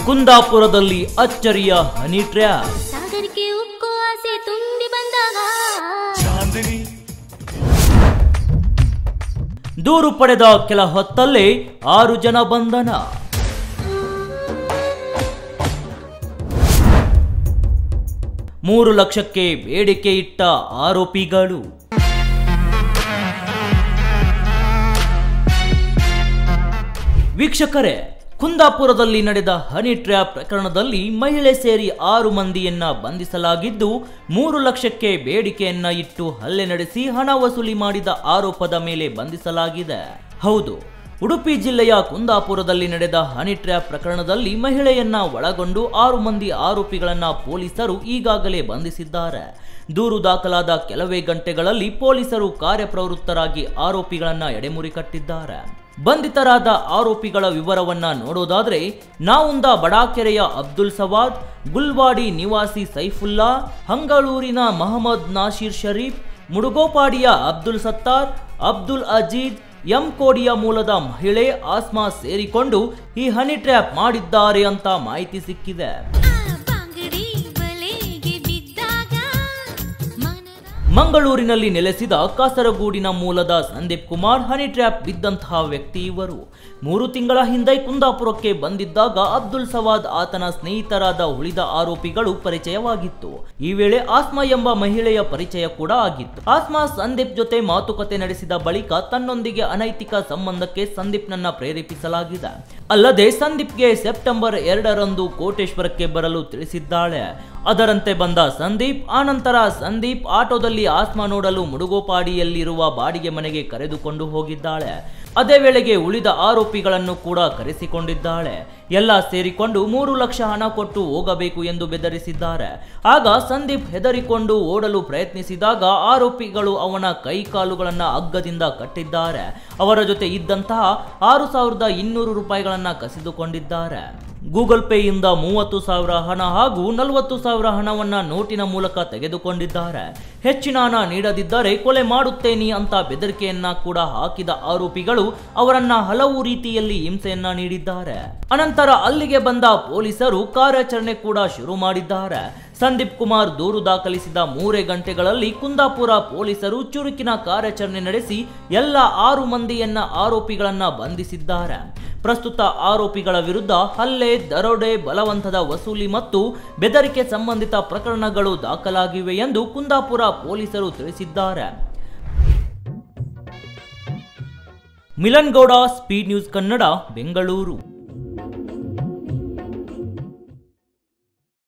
ಕುಂದಾಪುರದಲ್ಲಿ ಅಚ್ಚರಿಯ honey trap. ಸಾಗರಕ್ಕೆ ಉಕ್ಕು ಆಸೆ ತುಂಬಿ ಬಂದಾಗ ದೂರು ಪಡೆದ ಕೆಲ ಹೊತ್ತಲ್ಲೇ 6 ಜನ ಬಂಧನ. $3 ಲಕ್ಷಕ್ಕೆ ಬೇಡಿಕೆ ಇಟ್ಟ ಆರೋಪಿಗಳು. ವೀಕ್ಷಕರೇ, ಕುಂದಾಪುರದಲ್ಲಿ ನಡೆದ ಹನಿ ಟ್ರ್ಯಾಪ್ ಪ್ರಕರಣದಲ್ಲಿ ಮಹಿಳೆ ಸೇರಿ 6 ಮಂದಿಯನ್ನ ಬಂಧಿಸಲಾಗಿದ್ದು, $3 ಲಕ್ಷಕ್ಕೆ ಬೇಡಿಕೆಯನ್ನ ಇಟ್ಟು ಹಲ್ಲೆ ನಡೆಸಿ ಹಣ ವಸೂಲಿ ಮಾಡಿದ ಆರೋಪದ ಮೇಲೆ ಬಂಧಿಸಲಾಗಿದೆ. ಹೌದು, ಉಡುಪಿ ಜಿಲ್ಲೆಯ ಕುಂದಾಪುರದಲ್ಲಿ ನಡೆದ ಹನಿ ಟ್ರ್ಯಾಪ್ ಪ್ರಕರಣದಲ್ಲಿ ಮಹಿಳೆಯನ್ನ ಒಳಗೊಂಡು 6 ಮಂದಿ ಆರೋಪಿಗಳನ್ನ ಪೊಲೀಸರು ಈಗಾಗಲೇ ಬಂಧಿಸಿದ್ದಾರೆ. ದೂರು ದಾಖಲಾದ ಕೆಲವೇ ಗಂಟೆಗಳಲ್ಲಿ ಪೊಲೀಸರು ಕಾರ್ಯಪ್ರವೃತ್ತರಾಗಿ ಆರೋಪಿಗಳನ್ನ ಎಡೆಮುರಿ ಕಟ್ಟಿದ್ದಾರೆ. ಬಂಧಿತರಾದ ಆರೋಪಿಗಳ ವಿವರವನ್ನ ನೋಡೋದಾದ್ರೆ, ನಾವುಂದ ಬಡಾಕೆರೆಯ ಅಬ್ದುಲ್ ಸವಾದ್, ಗುಲ್ವಾಡಿ ನಿವಾಸಿ ಸೈಫುಲ್ಲಾ, ಹಂಗಳೂರಿನ ಮಹಮ್ಮದ್ ನಾಸೀರ್ ಶರೀಫ್, ಮುಡುಗೋಪಾಡಿಯ ಅಬ್ದುಲ್ ಸತ್ತಾರ್, ಅಬ್ದುಲ್ ಅಜೀಜ್, ಕೋಡಿಯ ಮೂಲದ ಮಹಿಳೆ ಆಸ್ಮಾ ಸೇರಿಕೊಂಡು ಈ ಹನಿ ಟ್ರ್ಯಾಪ್ ಮಾಡಿದ್ದಾರೆ ಅಂತ ಮಾಹಿತಿ ಸಿಕ್ಕಿದೆ. ಮಂಗಳೂರಿನಲ್ಲಿ ನೆಲೆಸಿದ ಕಾಸರಗೋಡಿನ ಮೂಲದ ಸಂದೀಪ್ ಕುಮಾರ್ ಹನಿ ಟ್ರ್ಯಾಪ್ ಬಿದ್ದಂತಹ ವ್ಯಕ್ತಿ ಇವರು. 3 ತಿಂಗಳ ಹಿಂದೆ ಕುಂದಾಪುರಕ್ಕೆ ಬಂದಿದ್ದಾಗ ಅಬ್ದುಲ್ ಸವಾದ್ ಆತನ ಸ್ನೇಹಿತರಾದ ಉಳಿದ ಆರೋಪಿಗಳು ಪರಿಚಯವಾಗಿತ್ತು. ಈ ವೇಳೆ ಆಸ್ಮಾ ಎಂಬ ಮಹಿಳೆಯ ಪರಿಚಯ ಕೂಡ ಆಗಿತ್ತು. ಆಸ್ಮಾ ಸಂದೀಪ್ ಜೊತೆ ಮಾತುಕತೆ ನಡೆಸಿದ ಬಳಿಕ ತನ್ನೊಂದಿಗೆ ಅನೈತಿಕ ಸಂಬಂಧಕ್ಕೆ ಸಂದೀಪ್ನನ್ನ ಪ್ರೇರೇಪಿಸಲಾಗಿದೆ. ಅಲ್ಲದೆ ಸಂದೀಪ್ಗೆ ಸೆಪ್ಟೆಂಬರ್ 2ರಂದು ಕೋಟೇಶ್ವರಕ್ಕೆ ಬರಲು ತಿಳಿಸಿದ್ದಾಳೆ. ಅದರಂತೆ ಬಂದ ಸಂದೀಪ್, ಆನಂತರ ಸಂದೀಪ್ ಆಟೋದಲ್ಲಿ ಆಸ್ಮಾ ನೋಡಲು ಮುಡುಗೋಪಾಡಿಯಲ್ಲಿರುವ ಬಾಡಿಗೆ ಮನೆಗೆ ಕರೆದುಕೊಂಡು ಹೋಗಿದ್ದಾಳೆ. ಅದೇ ವೇಳೆಗೆ ಉಳಿದ ಆರೋಪಿಗಳನ್ನು ಕೂಡ ಕರೆಸಿಕೊಂಡಿದ್ದಾಳೆ. ಎಲ್ಲ ಸೇರಿಕೊಂಡು $3 ಲಕ್ಷ ಹಣ ಕೊಟ್ಟು ಹೋಗಬೇಕು ಎಂದು ಬೆದರಿಸಿದ್ದಾರೆ. ಆಗ ಸಂದೀಪ್ ಹೆದರಿಕೊಂಡು ಓಡಲು ಪ್ರಯತ್ನಿಸಿದಾಗ ಆರೋಪಿಗಳು ಅವನ ಕೈ ಕಾಲುಗಳನ್ನು ಹಗ್ಗದಿಂದ ಕಟ್ಟಿದ್ದಾರೆ. ಅವರ ಜೊತೆ ಇದ್ದಂತಹ $6,200 ಕಸಿದುಕೊಂಡಿದ್ದಾರೆ. ಗೂಗಲ್ ಪೇಯಿಂದ 30,000 ಹಣ ಹಾಗೂ 40,000 ಹಣವನ್ನ ನೋಟಿನ ಮೂಲಕ ತೆಗೆದುಕೊಂಡಿದ್ದಾರೆ. ಹೆಚ್ಚಿನ ಹಣ ನೀಡದಿದ್ದರೆ ಕೊಲೆ ಮಾಡುತ್ತೇನೆ ಅಂತ ಬೆದರಿಕೆಯನ್ನ ಕೂಡ ಹಾಕಿದ ಆರೋಪಿಗಳು ಅವರನ್ನ ಹಲವು ರೀತಿಯಲ್ಲಿ ಹಿಂಸೆಯನ್ನ ನೀಡಿದ್ದಾರೆ. ಅನಂತರ ಅಲ್ಲಿಗೆ ಬಂದ ಪೊಲೀಸರು ಕಾರ್ಯಾಚರಣೆ ಕೂಡ ಶುರು ಮಾಡಿದ್ದಾರೆ. ಸಂದೀಪ್ ಕುಮಾರ್ ದೂರು ದಾಖಲಿಸಿದ 3 ಗಂಟೆಗಳಲ್ಲಿ ಕುಂದಾಪುರ ಪೊಲೀಸರು ಚುರುಕಿನ ಕಾರ್ಯಾಚರಣೆ ನಡೆಸಿ ಎಲ್ಲ 6 ಮಂದಿಯನ್ನ ಆರೋಪಿಗಳನ್ನ ಬಂಧಿಸಿದ್ದಾರೆ. ಪ್ರಸ್ತುತ ಆರೋಪಿಗಳ ವಿರುದ್ಧ ಹಲ್ಲೆ, ದರೋಡೆ, ಬಲವಂತದ ವಸೂಲಿ ಮತ್ತು ಬೆದರಿಕೆ ಸಂಬಂಧಿತ ಪ್ರಕರಣಗಳು ದಾಖಲಾಗಿವೆ ಎಂದು ಕುಂದಾಪುರ ಪೊಲೀಸರು ತಿಳಿಸಿದ್ದಾರೆ. Milan Gowda, speed news Kannada, Bengaluru.